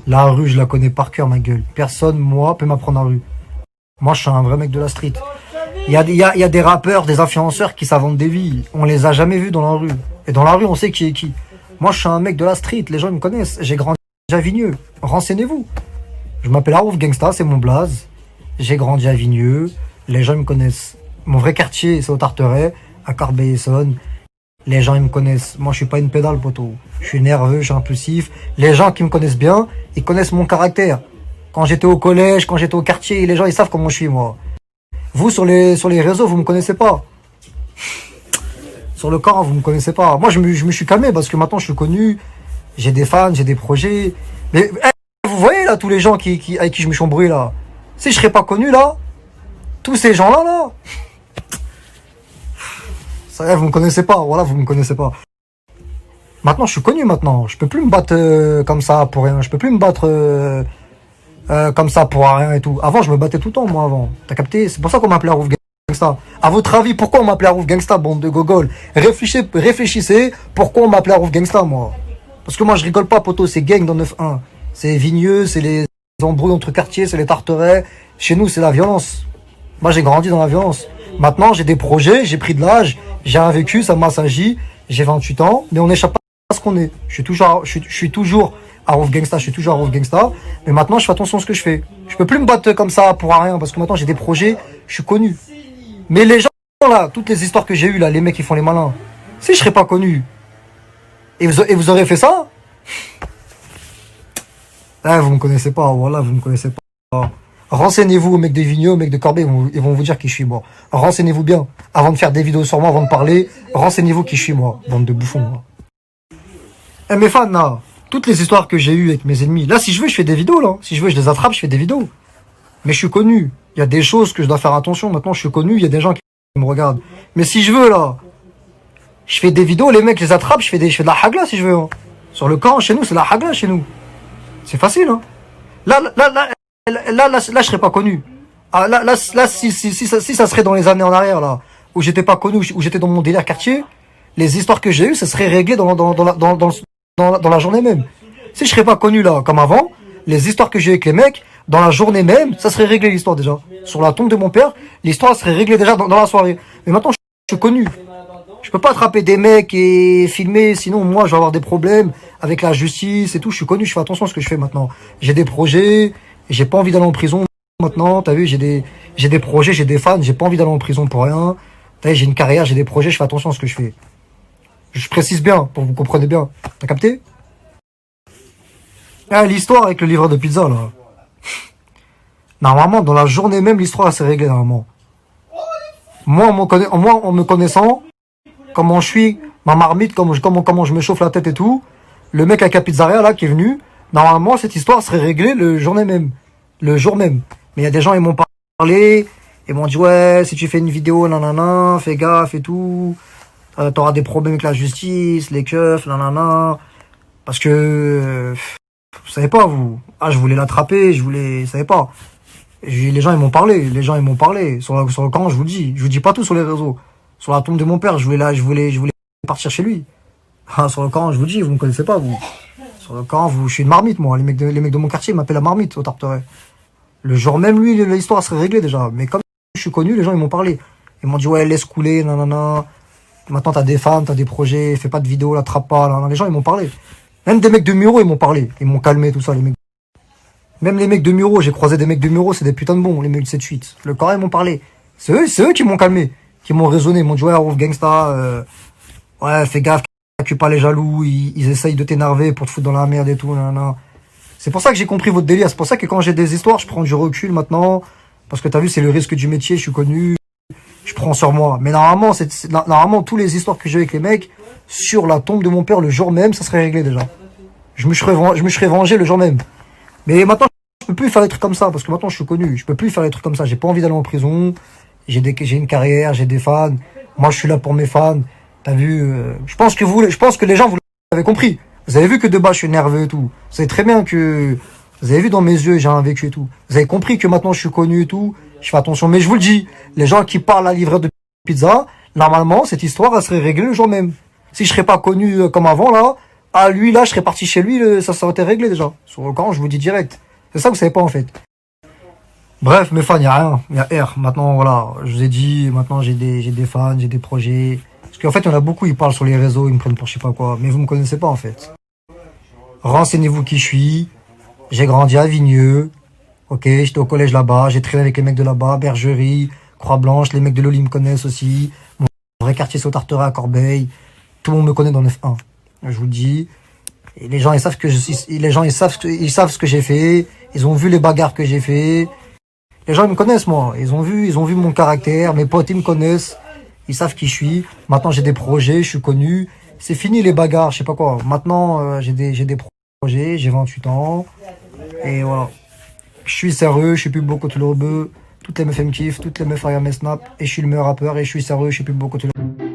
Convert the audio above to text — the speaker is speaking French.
La rue, je la connais par cœur, ma gueule. Personne, moi, peut m'apprendre la rue. Moi, je suis un vrai mec de la street. Il y a des rappeurs, des influenceurs qui s'inventent des vies. On les a jamais vus dans la rue. Et dans la rue, on sait qui est qui. Moi, je suis un mec de la street. Les gens me connaissent. J'ai grandi à Vigneux. Renseignez-vous. Je m'appelle Harouf Gangsta, c'est mon blaze. J'ai grandi à Vigneux. Les gens me connaissent. Mon vrai quartier, c'est au Tarteret, à Corbeil-Essonnes. Les gens, ils me connaissent. Moi, je suis pas une pédale, poteau. Je suis nerveux, je suis impulsif. Les gens qui me connaissent bien, ils connaissent mon caractère. Quand j'étais au collège, quand j'étais au quartier, les gens, ils savent comment je suis, moi. Vous, sur les réseaux, vous me connaissez pas. Sur le corps, vous me connaissez pas. Moi, je me suis calmé parce que maintenant, je suis connu. J'ai des fans, j'ai des projets. Mais, vous voyez, là, tous les gens avec qui je me suis embrouillé, là. Si je serais pas connu, là, tous ces gens-là, là. Ça, vous me connaissez pas. Voilà, vous me connaissez pas. Maintenant, je suis connu, maintenant. Je peux plus me battre comme ça pour rien. Je peux plus me battre comme ça pour rien et tout. Avant, je me battais tout le temps, moi, avant. T'as capté? C'est pour ça qu'on m'appelait Harouf Gangsta. À votre avis, pourquoi on m'appelait Harouf Gangsta, bande de gogoles? Réfléchissez, pourquoi on m'appelait Harouf Gangsta, moi? Parce que moi, je rigole pas, poteau, c'est gang dans 9-1. C'est Vigneux, c'est les embrouilles entre quartiers, c'est les Tarterets. Chez nous, c'est la violence. Moi, j'ai grandi dans la violence. Maintenant, j'ai des projets, j'ai pris de l'âge, j'ai un vécu, ça m'assagit. J'ai 28 ans, mais on n'échappe pas à ce qu'on est. Je suis toujours Harouf Gangsta, je suis toujours Harouf Gangsta. Mais maintenant, je fais attention à ce que je fais. Je peux plus me battre comme ça pour rien, parce que maintenant, j'ai des projets, je suis connu. Mais les gens, là, toutes les histoires que j'ai eues, là, les mecs qui font les malins, si je serais pas connu, et vous aurez fait ça? Ah, vous me connaissez pas, voilà, vous me connaissez pas. Renseignez-vous aux mecs des Vigneux, aux mecs de Corbeil, ils vont vous dire qui je suis, moi. Renseignez-vous bien. Avant de faire des vidéos sur moi, avant de parler, renseignez-vous qui je suis, moi. Bande de bouffons, moi. Eh, mes fans, là, toutes les histoires que j'ai eues avec mes ennemis, là, si je veux, je fais des vidéos, là. Si je veux, je les attrape, je fais des vidéos. Mais je suis connu. Il y a des choses que je dois faire attention. Maintenant, je suis connu, il y a des gens qui me regardent. Mais si je veux, là, je fais des vidéos, les mecs, je les attrape, je fais de la hagla, si je veux, hein. Sur le camp, chez nous, c'est de la hagla, chez nous. C'est facile, hein. Là, je serais pas connu. Ah, si ça serait dans les années en arrière, là, où j'étais pas connu, où j'étais dans mon délire quartier, les histoires que j'ai eues, ça serait réglé dans la journée même. Si je serais pas connu, là, comme avant, les histoires que j'ai eues avec les mecs, dans la journée même, ça serait réglé l'histoire déjà. Sur la tombe de mon père, l'histoire serait réglée déjà dans la soirée. Mais maintenant, je suis connu. Je peux pas attraper des mecs et filmer, sinon moi je vais avoir des problèmes avec la justice et tout. Je suis connu, je fais attention à ce que je fais maintenant. J'ai des projets, j'ai pas envie d'aller en prison maintenant. T'as vu, j'ai des projets, j'ai des fans, j'ai pas envie d'aller en prison pour rien. T'as vu, j'ai une carrière, j'ai des projets, je fais attention à ce que je fais. Je précise bien, pour que vous compreniez bien. T'as capté? Ah, l'histoire avec le livreur de pizza là. Normalement, dans la journée même, l'histoire s'est réglée normalement. Moi, en me connaissant, comment je suis, ma marmite, comment je me chauffe la tête et tout, le mec avec la pizzeria là qui est venu, normalement cette histoire serait réglée le jour même. Le jour même. Mais il y a des gens, ils m'ont parlé, ils m'ont dit ouais, si tu fais une vidéo, nanana, fais gaffe et tout, t'auras des problèmes avec la justice, les keufs, nanana. Parce que, vous savez pas vous, je voulais l'attraper, vous savez pas. Les gens ils m'ont parlé, sur le camp, je vous dis pas tout sur les réseaux. Sur la tombe de mon père, je voulais partir chez lui. Sur le camp, je vous dis, vous me connaissez pas, vous. Sur le camp, je suis une marmite, moi. Les mecs de mon quartier m'appellent la marmite au Tarteret. Le jour même, lui, l'histoire serait réglée déjà. Mais comme je suis connu, les gens, ils m'ont parlé. Ils m'ont dit, ouais, laisse couler, nanana. Maintenant, t'as des fans, t'as des projets, fais pas de vidéos, l'attrape pas, nanana. Les gens, ils m'ont parlé. Même des mecs de Muro, ils m'ont parlé. Ils m'ont calmé, tout ça, les mecs. Même les mecs de Muro, j'ai croisé des mecs de Muro, c'est des putains de bons, les mecs de 7-8. Le corps, ils m'ont parlé. C'est eux qui m'ont calmé, qui m'ont raisonné, ils m'ont dit, ouais, Harouf Gangsta, ouais, fais gaffe, que pas les jaloux, ils essayent de t'énerver pour te foutre dans la merde et tout, nanana. C'est pour ça que j'ai compris votre délire, c'est pour ça que quand j'ai des histoires, je prends du recul maintenant, parce que t'as vu, c'est le risque du métier, je suis connu, je prends sur moi. Mais normalement, normalement, tous les histoires que j'ai avec les mecs, sur la tombe de mon père le jour même, ça serait réglé déjà. Je me serais vengé le jour même. Mais maintenant, je peux plus faire des trucs comme ça, parce que maintenant, je suis connu. Je peux plus faire des trucs comme ça. J'ai pas envie d'aller en prison. J'ai une carrière, j'ai des fans. Moi, je suis là pour mes fans. T'as vu, je pense que les gens, vous l'avez compris. Vous avez vu que de bas, je suis nerveux et tout. Vous savez très bien que, vous avez vu dans mes yeux, j'ai un vécu et tout. Vous avez compris que maintenant, je suis connu et tout. Je fais attention. Mais je vous le dis, les gens qui parlent à livreur de pizza, normalement, cette histoire, elle serait réglée le jour même. Si je serais pas connu comme avant, là, Ah, lui, là, je serais parti chez lui, ça aurait été réglé déjà. Sur le Coran, je vous dis direct. C'est ça que vous savez pas, en fait. Bref, mes fans, y a rien. Y a R. Maintenant, voilà, je vous ai dit, maintenant, j'ai des fans, j'ai des projets. Parce qu'en fait, il y en a beaucoup, ils parlent sur les réseaux, ils me prennent pour je sais pas quoi. Mais vous me connaissez pas, en fait. Renseignez-vous qui je suis. J'ai grandi à Vigneux. Ok, j'étais au collège là-bas. J'ai traîné avec les mecs de là-bas, Bergerie, Croix-Blanche. Les mecs de Loli me connaissent aussi. Mon vrai quartier, c'est au Tarteret à Corbeil. Tout le monde me connaît dans 9-1. Je vous le dis. Et les gens, ils savent les gens, ils savent ce que j'ai fait. Ils ont vu les bagarres que j'ai fait. Les gens, ils me connaissent, moi. Ils ont vu mon caractère. Mes potes, ils me connaissent. Ils savent qui je suis. Maintenant, j'ai des projets, je suis connu. C'est fini les bagarres, je sais pas quoi. Maintenant, j'ai des projets, j'ai 28 ans. Et voilà. Je suis sérieux, je suis plus beaucoup de l'obeu. Toutes les meufs elles me kiffent, toutes les meufs regardent mes snaps. Et je suis le meilleur rappeur et je suis sérieux, je suis plus beaucoup de l'obeu.